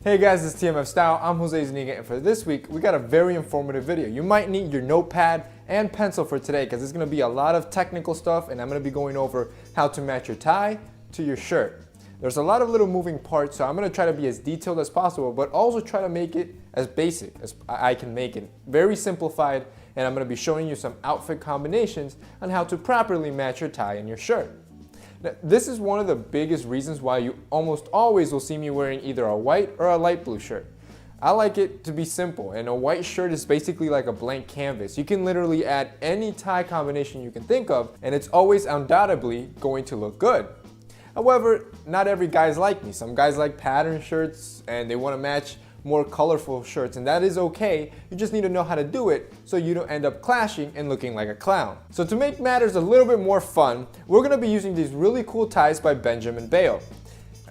Hey guys, it's TMF Style. I'm Jose Zuniga, and for this week, we got a very informative video. You might need your notepad and pencil for today because there's going to be a lot of technical stuff, and I'm going to be going over how to match your tie to your shirt. There's a lot of little moving parts, so I'm going to try to be as detailed as possible, but also try to make it as basic as I can make it. Very simplified, and I'm going to be showing you some outfit combinations on how to properly match your tie and your shirt. Now, this is one of the biggest reasons why you almost always will see me wearing either a white or a light blue shirt. I like it to be simple, and a white shirt is basically like a blank canvas. You can literally add any tie combination you can think of, and it's always undoubtedly going to look good. However, not every guy's like me. Some guys like pattern shirts and they want to match more colorful shirts, and that is okay. You just need to know how to do it so you don't end up clashing and looking like a clown. So to make matters a little bit more fun, we're going to be using these really cool ties by Benjamin Bale.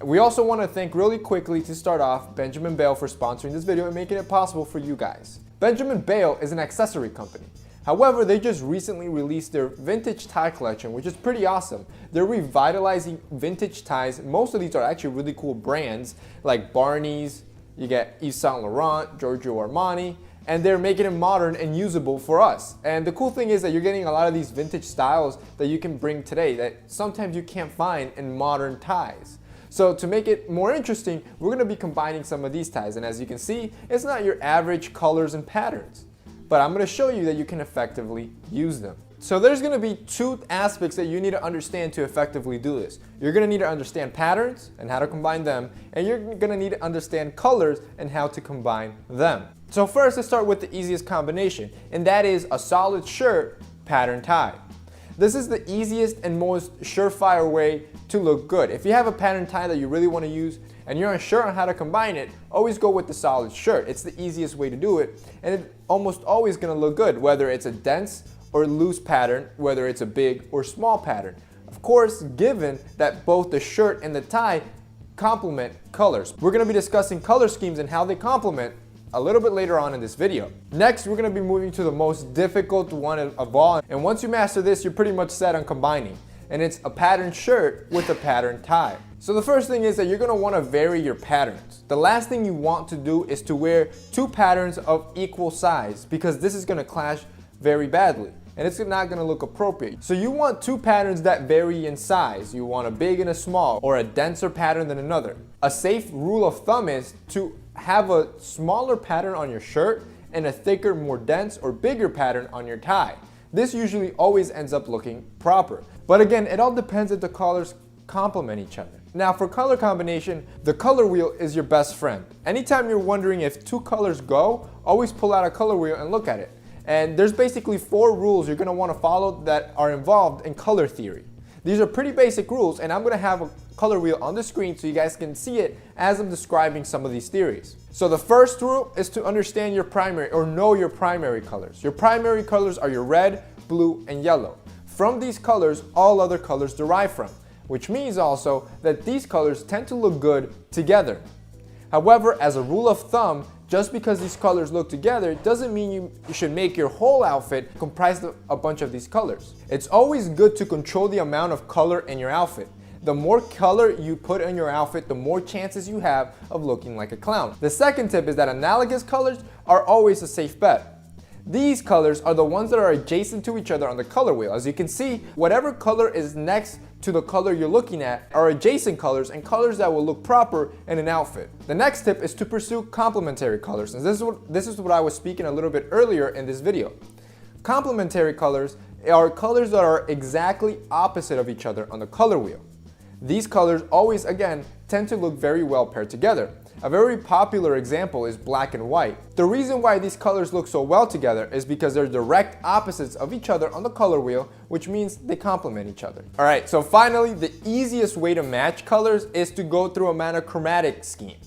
We also want to thank really quickly to start off Benjamin Bale for sponsoring this video and making it possible for you guys. Benjamin Bale is an accessory company. However, they just recently released their vintage tie collection, which is pretty awesome. They're revitalizing vintage ties. Most of these are actually really cool brands like Barney's, you get Yves Saint Laurent, Giorgio Armani, and they're making it modern and usable for us. And the cool thing is that you're getting a lot of these vintage styles that you can bring today that sometimes you can't find in modern ties. So to make it more interesting, we're going to be combining some of these ties. And as you can see, it's not your average colors and patterns, but I'm going to show you that you can effectively use them. So there's going to be two aspects that you need to understand to effectively do this. You're going to need to understand patterns and how to combine them, and you're going to need to understand colors and how to combine them. So first, let's start with the easiest combination, and that is a solid shirt pattern tie. This is the easiest and most surefire way to look good. If you have a pattern tie that you really want to use and you're unsure on how to combine it, always go with the solid shirt. It's the easiest way to do it, and it's almost always going to look good, whether it's a dense or loose pattern, whether it's a big or small pattern. Of course, given that both the shirt and the tie complement colors. We're going to be discussing color schemes and how they complement a little bit later on in this video. Next, we're going to be moving to the most difficult one of all, and once you master this, you're pretty much set on combining, and it's a patterned shirt with a patterned tie. So the first thing is that you're going to want to vary your patterns. The last thing you want to do is to wear two patterns of equal size, because this is going to clash very badly, and it's not going to look appropriate. So you want two patterns that vary in size. You want a big and a small, or a denser pattern than another. A safe rule of thumb is to have a smaller pattern on your shirt and a thicker, more dense or bigger pattern on your tie. This usually always ends up looking proper. But again, it all depends if the colors complement each other. Now for color combination, the color wheel is your best friend. Anytime you're wondering if two colors go, always pull out a color wheel and look at it. And there's basically 4 rules you're going to want to follow that are involved in color theory. These are pretty basic rules, and I'm going to have a color wheel on the screen so you guys can see it as I'm describing some of these theories. So the first rule is to understand your primary, or know your primary colors. Your primary colors are your red, blue, and yellow. From these colors, all other colors derive from, which means also that these colors tend to look good together. However, as a rule of thumb, just because these colors look together doesn't mean you should make your whole outfit comprised of a bunch of these colors. It's always good to control the amount of color in your outfit. The more color you put in your outfit, the more chances you have of looking like a clown. The second tip is that analogous colors are always a safe bet. These colors are the ones that are adjacent to each other on the color wheel. As you can see, whatever color is next to the color you're looking at are adjacent colors and colors that will look proper in an outfit. The next tip is to pursue complementary colors, and this is what I was speaking a little bit earlier in this video. Complementary colors are colors that are exactly opposite of each other on the color wheel. These colors always, again, tend to look very well paired together. A very popular example is black and white. The reason why these colors look so well together is because they're direct opposites of each other on the color wheel, which means they complement each other. Alright, so finally, the easiest way to match colors is to go through a monochromatic scheme.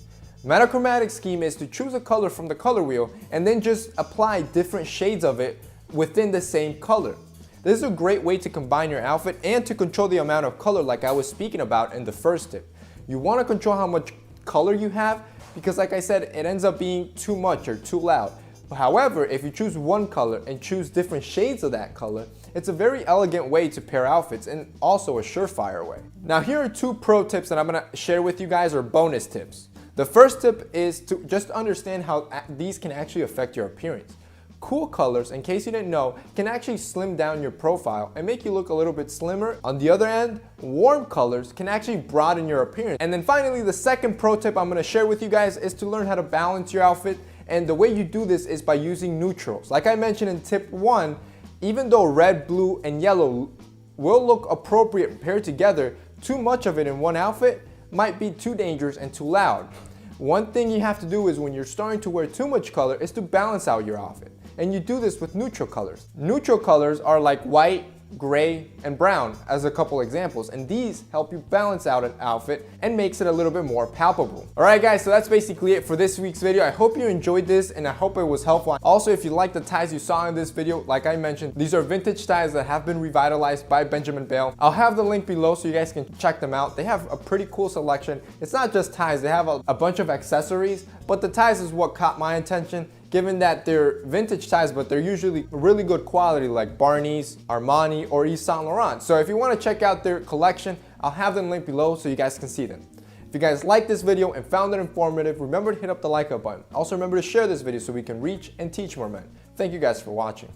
Monochromatic scheme is to choose a color from the color wheel and then just apply different shades of it within the same color. This is a great way to combine your outfit and to control the amount of color like I was speaking about in the first tip. You want to control how much color you have, because like I said, it ends up being too much or too loud. However, if you choose one color and choose different shades of that color, it's a very elegant way to pair outfits and also a surefire way. Now here are 2 pro tips that I'm going to share with you guys, or bonus tips. The first tip is to just understand how these can actually affect your appearance. Cool colors, in case you didn't know, can actually slim down your profile and make you look a little bit slimmer. On the other end, warm colors can actually broaden your appearance. And then finally, the second pro tip I'm gonna share with you guys is to learn how to balance your outfit. And the way you do this is by using neutrals. Like I mentioned in tip 1, even though red, blue, and yellow will look appropriate paired together, too much of it in one outfit might be too dangerous and too loud. One thing you have to do is when you're starting to wear too much color is to balance out your outfit. And you do this with neutral colors. Neutral colors are like white, gray, and brown as a couple examples, and these help you balance out an outfit and makes it a little bit more palpable. Alright guys, so that's basically it for this week's video. I hope you enjoyed this and I hope it was helpful. Also, if you like the ties you saw in this video, like I mentioned, these are vintage ties that have been revitalized by Benjamin Bale. I'll have the link below so you guys can check them out. They have a pretty cool selection. It's not just ties, they have a bunch of accessories, but the ties is what caught my attention, given that they're vintage ties, but they're usually really good quality like Barney's, Armani, or Yves Saint Laurent. So if you want to check out their collection, I'll have them linked below so you guys can see them. If you guys liked this video and found it informative, remember to hit up the like button. Also remember to share this video so we can reach and teach more men. Thank you guys for watching.